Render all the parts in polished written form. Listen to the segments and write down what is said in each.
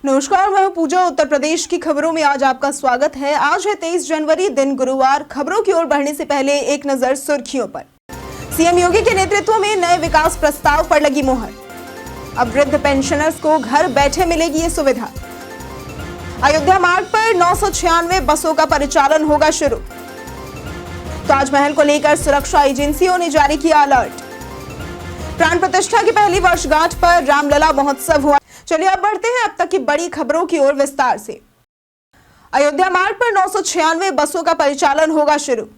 नमस्कार, मैं हूं पूजा। उत्तर प्रदेश की खबरों में आज आपका स्वागत है। आज है 23 जनवरी, दिन गुरुवार। खबरों की ओर बढ़ने से पहले एक नजर सुर्खियों पर। सीएम योगी के नेतृत्व में नए विकास प्रस्ताव पर लगी मुहर। अब वृद्ध पेंशनर्स को घर बैठे मिलेगी ये सुविधा। अयोध्या मार्ग पर 996 बसों का परिचालन होगा शुरू। ताजमहल को लेकर सुरक्षा एजेंसियों ने जारी किया अलर्ट। प्राण प्रतिष्ठा की पहली वर्षगांठ पर रामलला महोत्सव हुआ। चलिए अब बढ़ते हैं अब तक की बड़ी खबरों की ओर विस्तार से। अयोध्या मार्ग पर 996 बसों का परिचालन होगा शुरू।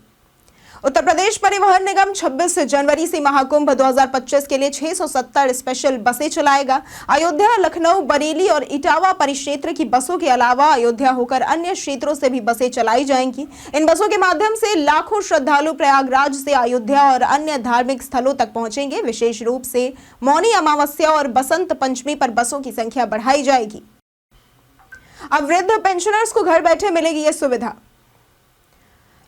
उत्तर प्रदेश परिवहन निगम 26 जनवरी से महाकुंभ 2025 के लिए 670 स्पेशल बसें चलाएगा। अयोध्या, लखनऊ, बरेली और इटावा परिक्षेत्र की बसों के अलावा अयोध्या होकर अन्य क्षेत्रों से भी बसें चलाई जाएंगी। इन बसों के माध्यम से लाखों श्रद्धालु प्रयागराज से अयोध्या और अन्य धार्मिक स्थलों तक पहुंचेंगे। विशेष रूप से मौनी अमावस्या और बसंत पंचमी पर बसों की संख्या बढ़ाई जाएगी। अब वृद्ध पेंशनर्स को घर बैठे मिलेगी यह सुविधा।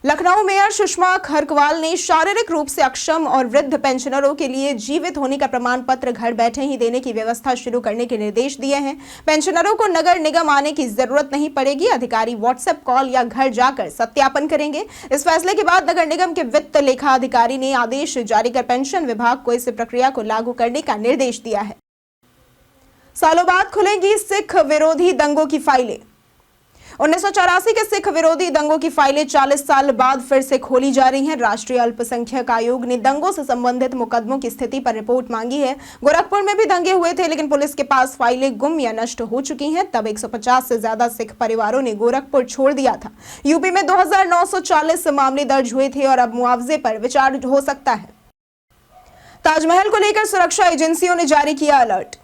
लखनऊ मेयर सुषमा खरकवाल ने शारीरिक रूप से अक्षम और वृद्ध पेंशनरों के लिए जीवित होने का प्रमाण पत्र घर बैठे ही देने की व्यवस्था शुरू करने के निर्देश दिए हैं। पेंशनरों को नगर निगम आने की जरूरत नहीं पड़ेगी। अधिकारी व्हाट्सएप कॉल या घर जाकर सत्यापन करेंगे। इस फैसले के बाद नगर निगम के वित्त लेखा अधिकारी ने आदेश जारी कर पेंशन विभाग को इस प्रक्रिया को लागू करने का निर्देश दिया है। सालों बाद खुलेंगी सिख विरोधी दंगों की फाइलें। 1984 के सिख विरोधी दंगों की फाइलें 40 साल बाद फिर से खोली जा रही हैं। राष्ट्रीय अल्पसंख्यक आयोग ने दंगों से संबंधित मुकदमों की स्थिति पर रिपोर्ट मांगी है। गोरखपुर में भी दंगे हुए थे, लेकिन पुलिस के पास फाइलें गुम या नष्ट हो चुकी हैं। तब 150 से ज्यादा सिख परिवारों ने गोरखपुर छोड़ दिया था। यूपी में 2940 मामले दर्ज हुए थे और अब मुआवजे पर विचार हो सकता है। ताजमहल को लेकर सुरक्षा एजेंसियों ने जारी किया अलर्ट।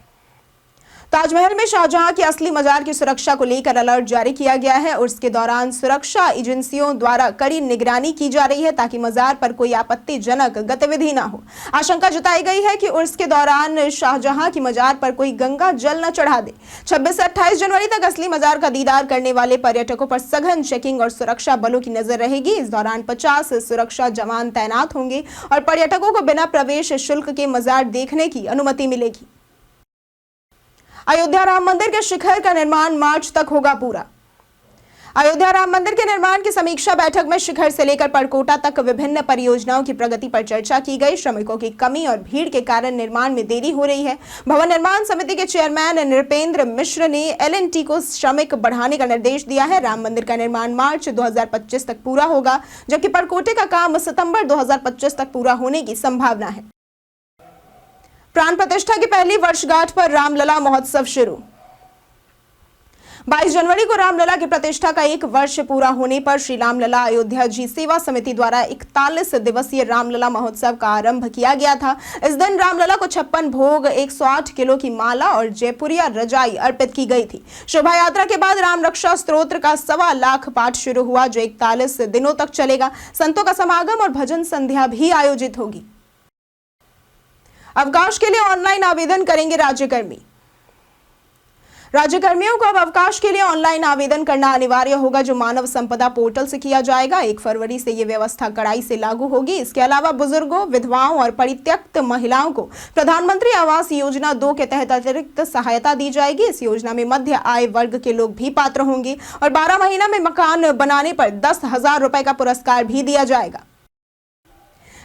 ताजमहल में शाहजहां की असली मजार की सुरक्षा को लेकर अलर्ट जारी किया गया है। उर्स के दौरान सुरक्षा एजेंसियों द्वारा कड़ी निगरानी की जा रही है ताकि मजार पर कोई आपत्तिजनक गतिविधि न हो। आशंका जताई गई है कि उर्स के दौरान शाहजहां की मजार पर कोई गंगा जल न चढ़ा दे। 26 से 28 जनवरी तक असली मजार का दीदार करने वाले पर्यटकों पर सघन चेकिंग और सुरक्षा बलों की नजर रहेगी। इस दौरान 50 सुरक्षा जवान तैनात होंगे और पर्यटकों को बिना प्रवेश शुल्क के मजार देखने की अनुमति मिलेगी। अयोध्या राम मंदिर के शिखर का निर्माण मार्च तक होगा पूरा। अयोध्या राम मंदिर के निर्माण की समीक्षा बैठक में शिखर से लेकर परकोटा तक विभिन्न परियोजनाओं की प्रगति पर चर्चा की गई। श्रमिकों की कमी और भीड़ के कारण निर्माण में देरी हो रही है। भवन निर्माण समिति के चेयरमैन नृपेंद्र मिश्र ने एल&टी को श्रमिक बढ़ाने का निर्देश दिया है। राम मंदिर का निर्माण मार्च 2025 तक पूरा होगा, जबकि परकोटे का काम सितंबर 2025 तक पूरा होने की संभावना है। प्राण प्रतिष्ठा की पहली वर्षगांठ पर रामलला महोत्सव शुरू। 22 जनवरी को रामलला की प्रतिष्ठा का 1 वर्ष पूरा होने पर श्री रामलला अयोध्या जी सेवा समिति द्वारा 41 दिवसीय रामलला महोत्सव का आरंभ किया गया था। इस दिन रामलला को 56 भोग, 108 किलो की माला और जयपुरिया रजाई अर्पित की गई थी। शोभा यात्रा के बाद राम रक्षा स्तोत्र का 1.25 लाख पाठ शुरू हुआ, जो 41 दिनों तक चलेगा। संतों का समागम और भजन संध्या भी आयोजित होगी। अवकाश के लिए ऑनलाइन आवेदन करेंगे राज्यकर्मी। राज्यकर्मियों को अब अवकाश के लिए ऑनलाइन आवेदन करना अनिवार्य होगा, जो मानव संपदा पोर्टल से किया जाएगा। 1 फरवरी से यह व्यवस्था कड़ाई से लागू होगी। इसके अलावा बुजुर्गों, विधवाओं और परित्यक्त महिलाओं को प्रधानमंत्री आवास योजना 2 के तहत अतिरिक्त सहायता दी जाएगी। इस योजना में मध्य आय वर्ग के लोग भी पात्र होंगे और 12 महीना में मकान बनाने पर 10,000 रुपए का पुरस्कार भी दिया जाएगा।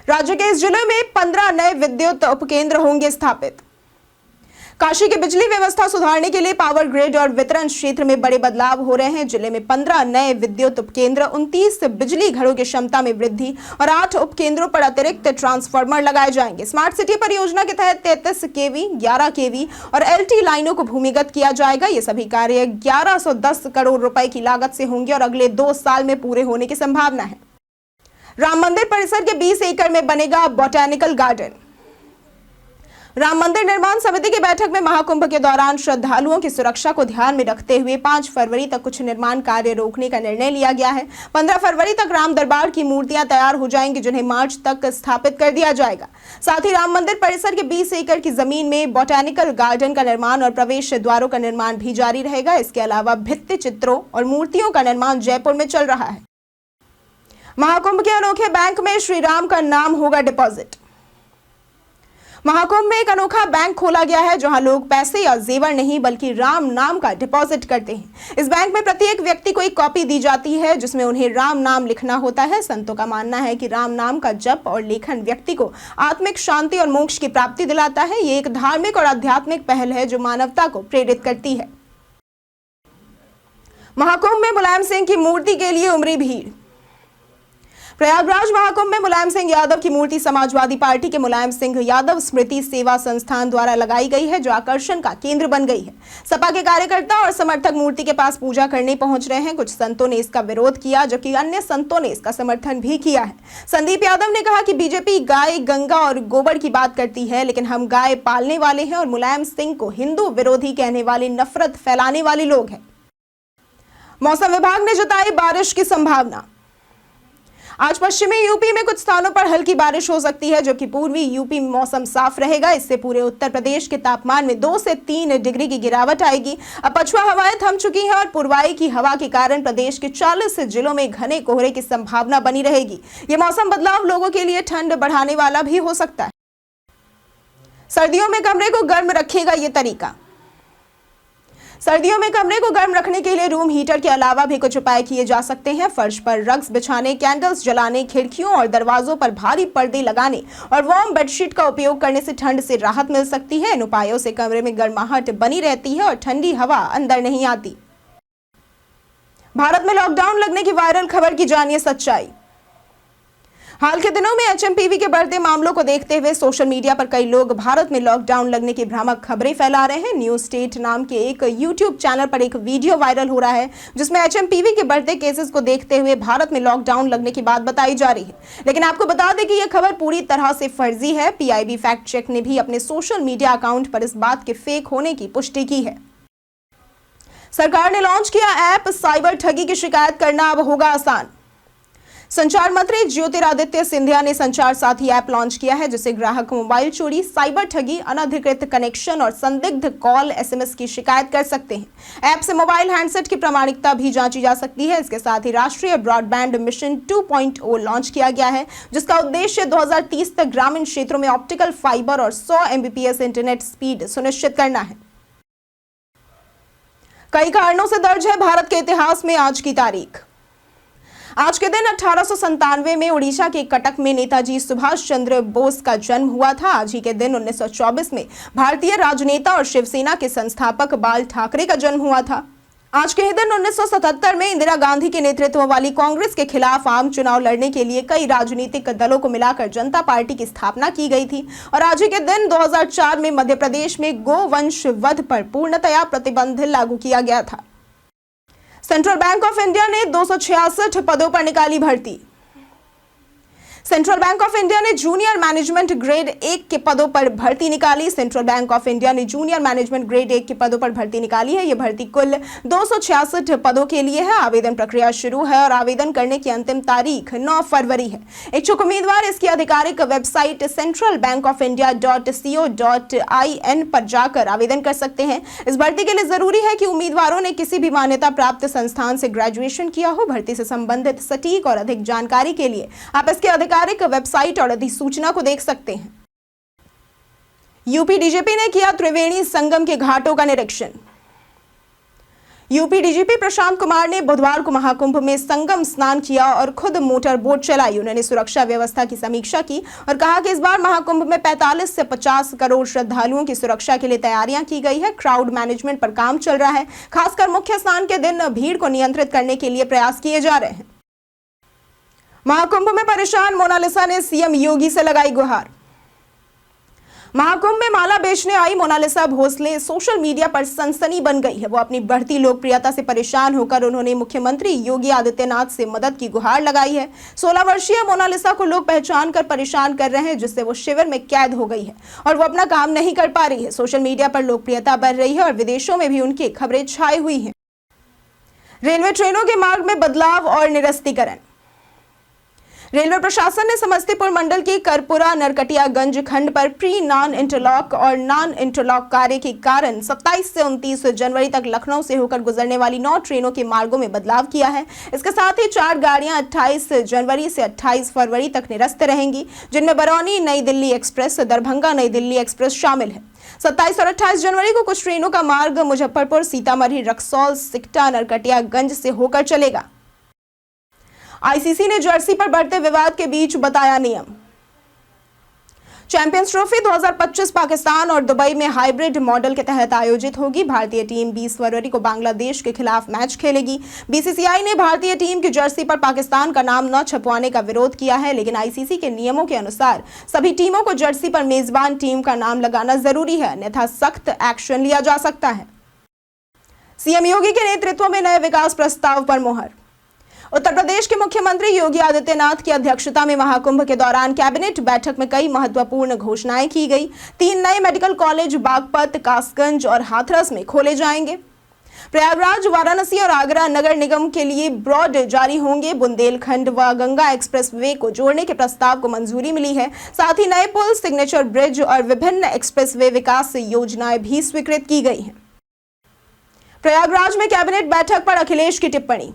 राज्य के इस जिले में 15 नए विद्युत उपकेंद्र होंगे स्थापित। काशी की बिजली व्यवस्था सुधारने के लिए पावर ग्रिड और वितरण क्षेत्र में बड़े बदलाव हो रहे हैं। जिले में 15 नए विद्युत उपकेंद्र, 29 बिजली घरों की क्षमता में वृद्धि और 8 उपकेंद्रों पर अतिरिक्त ट्रांसफार्मर लगाए जाएंगे। स्मार्ट सिटी परियोजना के तहत 33 केवी, 11 केवी और एलटी लाइनों को भूमिगत किया जाएगा। ये सभी कार्य 1110 करोड़ रुपए की लागत से होंगे और अगले 2 साल में पूरे होने की संभावना है। राम मंदिर परिसर के 20 एकड़ में बनेगा बॉटैनिकल गार्डन। राम मंदिर निर्माण समिति की बैठक में महाकुंभ के दौरान श्रद्धालुओं की सुरक्षा को ध्यान में रखते हुए 5 फरवरी तक कुछ निर्माण कार्य रोकने का निर्णय लिया गया है। 15 फरवरी तक राम दरबार की मूर्तियां तैयार हो जाएंगी, जिन्हें मार्च तक स्थापित कर दिया जाएगा। साथ ही राम मंदिर परिसर के 20 एकड़ की जमीन में बॉटैनिकल गार्डन का निर्माण और प्रवेश द्वारों का निर्माण भी जारी रहेगा। इसके अलावा भित्ति चित्रों और मूर्तियों का निर्माण जयपुर में चल रहा है। महाकुंभ के अनोखे बैंक में श्री राम का नाम होगा डिपॉजिट। महाकुंभ में एक अनोखा बैंक खोला गया है जहां लोग पैसे या जेवर नहीं बल्कि राम नाम का डिपॉजिट करते हैं। इस बैंक में प्रत्येक व्यक्ति को एक कॉपी दी जाती है जिसमें उन्हें राम नाम लिखना होता है। संतों का मानना है कि राम नाम का जप और लेखन व्यक्ति को आत्मिक शांति और मोक्ष की प्राप्ति दिलाता है। ये एक धार्मिक और आध्यात्मिक पहल है जो मानवता को प्रेरित करती है। महाकुंभ में मुलायम सिंह की मूर्ति के लिए उमड़ी भीड़। प्रयागराज महाकुंभ में मुलायम सिंह यादव की मूर्ति समाजवादी पार्टी के मुलायम सिंह यादव स्मृति सेवा संस्थान द्वारा लगाई गई है जो आकर्षण का केंद्र बन गई है। सपा के कार्यकर्ता और समर्थक मूर्ति के पास पूजा करने पहुंच रहे हैं। कुछ संतों ने इसका विरोध किया जबकि अन्य संतों ने इसका समर्थन भी किया है। संदीप यादव ने कहा कि बीजेपी गाय, गंगा और गोबर की बात करती है लेकिन हम गाय पालने वाले हैं और मुलायम सिंह को हिंदू विरोधी कहने वाले, नफरत फैलाने वाले लोग हैं। मौसम विभाग ने जताई बारिश की संभावना। आज पश्चिमी यूपी में कुछ स्थानों पर हल्की बारिश हो सकती है जबकि पूर्वी यूपी में मौसम साफ रहेगा। इससे पूरे उत्तर प्रदेश के तापमान में 2 से 3 डिग्री की गिरावट आएगी। अब पछुआ हवाएं थम चुकी हैं और पूर्वाई की हवा के कारण प्रदेश के 40 जिलों में घने कोहरे की संभावना बनी रहेगी। ये मौसम बदलाव लोगों के लिए ठंड बढ़ाने वाला भी हो सकता है। सर्दियों में कमरे को गर्म रखेगा ये तरीका। सर्दियों में कमरे को गर्म रखने के लिए रूम हीटर के अलावा भी कुछ उपाय किए जा सकते हैं। फर्श पर रग्स बिछाने, कैंडल्स जलाने, खिड़कियों और दरवाजों पर भारी पर्दे लगाने और वार्म बेडशीट का उपयोग करने से ठंड से राहत मिल सकती है। इन उपायों से कमरे में गर्माहट बनी रहती है और ठंडी हवा अंदर नहीं आती। भारत में लॉकडाउन लगने की वायरल खबर की जानिए सच्चाई। हाल के दिनों में एचएमपीवी के बढ़ते मामलों को देखते हुए सोशल मीडिया पर कई लोग भारत में लॉकडाउन लगने की भ्रामक खबरें फैला रहे हैं। न्यूज स्टेट नाम के एक यूट्यूब चैनल पर एक वीडियो वायरल हो रहा है जिसमें एचएमपीवी के बढ़ते केसेस को देखते हुए भारत में लॉकडाउन लगने की बात बताई जा रही है। लेकिन आपको बता दें कि यह खबर पूरी तरह से फर्जी है। पीआईबी फैक्ट चेक ने भी अपने सोशल मीडिया अकाउंट पर इस बात के फेक होने की पुष्टि की है। सरकार ने लॉन्च किया ऐप, साइबर ठगी की शिकायत करना अब होगा आसान। संचार मंत्री ज्योतिरादित्य सिंधिया ने संचार साथी ऐप लॉन्च किया है जिससे ग्राहक मोबाइल चोरी, साइबर ठगी, अनधिकृत कनेक्शन और संदिग्ध कॉल, एसएमएस की शिकायत कर सकते हैं। ऐप से मोबाइल हैंडसेट की प्रामाणिकता भी जांची जा सकती है। इसके साथ ही राष्ट्रीय ब्रॉडबैंड मिशन 2.0 लॉन्च किया गया है जिसका उद्देश्य 2030 तक ग्रामीण क्षेत्रों में ऑप्टिकल फाइबर और 100 Mbps इंटरनेट स्पीड सुनिश्चित करना है। कई कारणों से दर्ज है भारत के इतिहास में आज की तारीख। आज के दिन 1897 में उड़ीसा के कटक में नेताजी सुभाष चंद्र बोस का जन्म हुआ था। आज ही के दिन 1924 में भारतीय राजनेता और शिवसेना के संस्थापक बाल ठाकरे का जन्म हुआ था। आज के ही दिन 1977 में इंदिरा गांधी के नेतृत्व वाली कांग्रेस के खिलाफ आम चुनाव लड़ने के लिए कई राजनीतिक दलों को मिलाकर जनता पार्टी की स्थापना की गई थी। और आज ही के दिन 2004 में मध्य प्रदेश में गोवंश वध पर पूर्णतया प्रतिबंध लागू किया गया था। सेंट्रल बैंक ऑफ इंडिया ने 266 पदों पर निकाली भर्ती। सेंट्रल बैंक ऑफ इंडिया ने जूनियर मैनेजमेंट ग्रेड 1 के पदों पर भर्ती निकाली। सेंट्रल बैंक ऑफ इंडिया ने जूनियर मैनेजमेंट ग्रेड 1 के पदों पर भर्ती निकाली है। यह भर्ती कुल 266 पदों के लिए है। आवेदन प्रक्रिया शुरू है और आवेदन करने की अंतिम तारीख 9 फरवरी है। इच्छुक उम्मीदवार इसकी आधिकारिक वेबसाइट centralbankofIndia.co.in पर जाकर आवेदन कर सकते हैं। इस भर्ती के लिए जरूरी है कि उम्मीदवारों ने किसी भी मान्यता प्राप्त संस्थान से ग्रेजुएशन किया हो। भर्ती से संबंधित सटीक और अधिक जानकारी के लिए आप इसके आधिकारिक वेबसाइट और अधिसूचना को देख सकते हैं। यूपी डीजीपी ने किया त्रिवेणी संगम के घाटों का निरीक्षण। यूपी डीजीपी प्रशांत कुमार ने बुधवार को महाकुंभ में संगम स्नान किया और खुद मोटर बोट चलाई। उन्होंने सुरक्षा व्यवस्था की समीक्षा की और कहा कि इस बार महाकुंभ में 45 से 50 करोड़ श्रद्धालुओं की सुरक्षा के लिए तैयारियां की गई है। क्राउड मैनेजमेंट पर काम चल रहा है। खासकर मुख्य स्नान के दिन भीड़ को नियंत्रित करने के लिए प्रयास किए जा रहे हैं। महाकुंभ में परेशान मोनालिसा ने सीएम योगी से लगाई गुहार। महाकुंभ में माला बेचने आई मोनालिसा भोसले सोशल मीडिया पर सनसनी बन गई है। वो अपनी बढ़ती लोकप्रियता से परेशान होकर उन्होंने मुख्यमंत्री योगी आदित्यनाथ से मदद की गुहार लगाई है। 16 वर्षीय मोनालिसा को लोग पहचान कर परेशान कर रहे हैं जिससे वो शिविर में कैद हो गई है और वो अपना काम नहीं कर पा रही है। सोशल मीडिया पर लोकप्रियता बढ़ रही है और विदेशों में भी उनकी खबरें छाई हुई हैं। रेलवे ट्रेनों के मार्ग में बदलाव और निरस्तीकरण। रेलवे प्रशासन ने समस्तीपुर मंडल की करपुरा नरकटियागंज खंड पर प्री नॉन इंटरलॉक और नॉन इंटरलॉक कार्य के कारण 27 से 29 जनवरी तक लखनऊ से होकर गुजरने वाली 9 ट्रेनों के मार्गों में बदलाव किया है। इसके साथ ही 4 गाड़ियां 28 जनवरी से 28 फरवरी तक निरस्त रहेंगी, जिनमें बरौनी नई दिल्ली एक्सप्रेस, दरभंगा नई दिल्ली एक्सप्रेस शामिल है। 27 और 28 जनवरी को कुछ ट्रेनों का मार्ग मुजफ्फरपुर, सीतामढ़ी, रक्सौल, सिकटा, नरकटियागंज से होकर चलेगा। आईसीसी ने जर्सी पर बढ़ते विवाद के बीच बताया नियम। चैंपियंस ट्रॉफी 2025 पाकिस्तान और दुबई में हाइब्रिड मॉडल के तहत आयोजित होगी। भारतीय टीम 20 फरवरी को बांग्लादेश के खिलाफ मैच खेलेगी। बीसीसीआई ने भारतीय टीम की जर्सी पर पाकिस्तान का नाम न छपवाने का विरोध किया है, लेकिन आईसीसी के नियमों के अनुसार सभी टीमों को जर्सी पर मेजबान टीम का नाम लगाना जरूरी है, अन्यथा सख्त एक्शन लिया जा सकता है। सीएम योगी के नेतृत्व में नए विकास प्रस्ताव पर मुहर। उत्तर प्रदेश के मुख्यमंत्री योगी आदित्यनाथ की अध्यक्षता में महाकुंभ के दौरान कैबिनेट बैठक में कई महत्वपूर्ण घोषणाएं की गई। 3 नए मेडिकल कॉलेज बागपत, कासगंज और हाथरस में खोले जाएंगे। प्रयागराज, वाराणसी और आगरा नगर निगम के लिए ब्रॉड जारी होंगे। बुंदेलखंड व गंगा एक्सप्रेसवे को जोड़ने के प्रस्ताव को मंजूरी मिली है। साथ ही नए पुल, सिग्नेचर ब्रिज और विभिन्न एक्सप्रेसवे विकास योजनाएं भी स्वीकृत की गई हैं। प्रयागराज में कैबिनेट बैठक पर अखिलेश की टिप्पणी।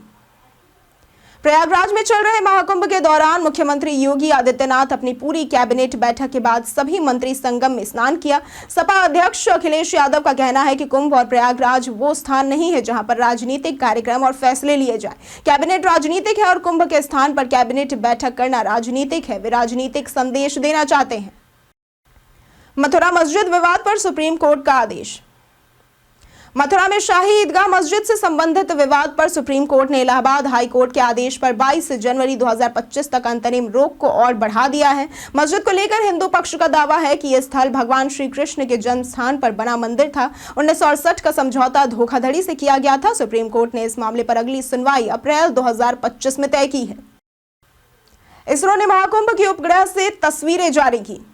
प्रयागराज में चल रहे महाकुंभ के दौरान मुख्यमंत्री योगी आदित्यनाथ अपनी पूरी कैबिनेट बैठक के बाद सभी मंत्री संगम में स्नान किया। सपा अध्यक्ष अखिलेश यादव का कहना है कि कुंभ और प्रयागराज वो स्थान नहीं है जहां पर राजनीतिक कार्यक्रम और फैसले लिए जाए। कैबिनेट राजनीतिक है और कुंभ के स्थान पर कैबिनेट बैठक करना राजनीतिक है। वे राजनीतिक संदेश देना चाहते हैं। मथुरा मस्जिद विवाद पर सुप्रीम कोर्ट का आदेश। मथुरा में शाही ईदगाह मस्जिद से संबंधित विवाद पर सुप्रीम कोर्ट ने इलाहाबाद हाई कोर्ट के आदेश पर 22 जनवरी 2025 तक अंतरिम रोक को और बढ़ा दिया है। मस्जिद को लेकर हिंदू पक्ष का दावा है कि यह स्थल भगवान श्री कृष्ण के जन्म स्थान पर बना मंदिर था। 1968 का समझौता धोखाधड़ी से किया गया था। सुप्रीम कोर्ट ने इस मामले पर अगली सुनवाई अप्रैल 2025 में तय की है। इसरो ने महाकुंभ के उपग्रह से तस्वीरें जारी की।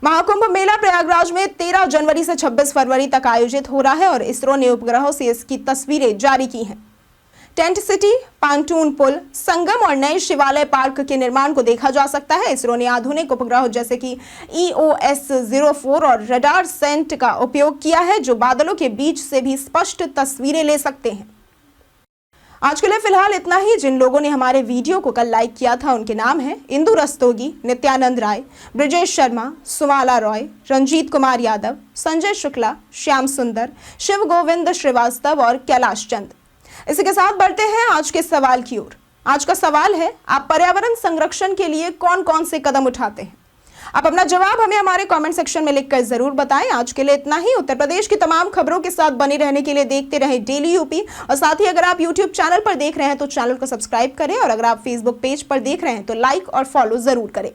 महाकुंभ मेला प्रयागराज में 13 जनवरी से 26 फरवरी तक आयोजित हो रहा है और इसरो ने उपग्रहों से इसकी तस्वीरें जारी की हैं। टेंट सिटी, पांटून पुल, संगम और नए शिवालय पार्क के निर्माण को देखा जा सकता है। इसरो ने आधुनिक उपग्रहों जैसे कि EOS-04 और रडार सेंट का उपयोग किया है, जो बादलों के बीच से भी स्पष्ट तस्वीरें ले सकते हैं। आज के लिए फिलहाल इतना ही। जिन लोगों ने हमारे वीडियो को कल लाइक किया था उनके नाम हैं इंदु रस्तोगी, नित्यानंद राय, ब्रिजेश शर्मा, सुमाला रॉय, रंजीत कुमार यादव, संजय शुक्ला, श्याम सुंदर, शिव गोविंद श्रीवास्तव और कैलाश चंद। इसी के साथ बढ़ते हैं आज के सवाल की ओर। आज का सवाल है, आप पर्यावरण संरक्षण के लिए कौन कौन से कदम उठाते हैं? आप अपना जवाब हमें हमारे कमेंट सेक्शन में लिखकर जरूर बताएं। आज के लिए इतना ही। उत्तर प्रदेश की तमाम खबरों के साथ बने रहने के लिए देखते रहें डेली यूपी। और साथ ही अगर आप यूट्यूब चैनल पर देख रहे हैं तो चैनल को सब्सक्राइब करें और अगर आप फेसबुक पेज पर देख रहे हैं तो लाइक और फॉलो जरूर करें।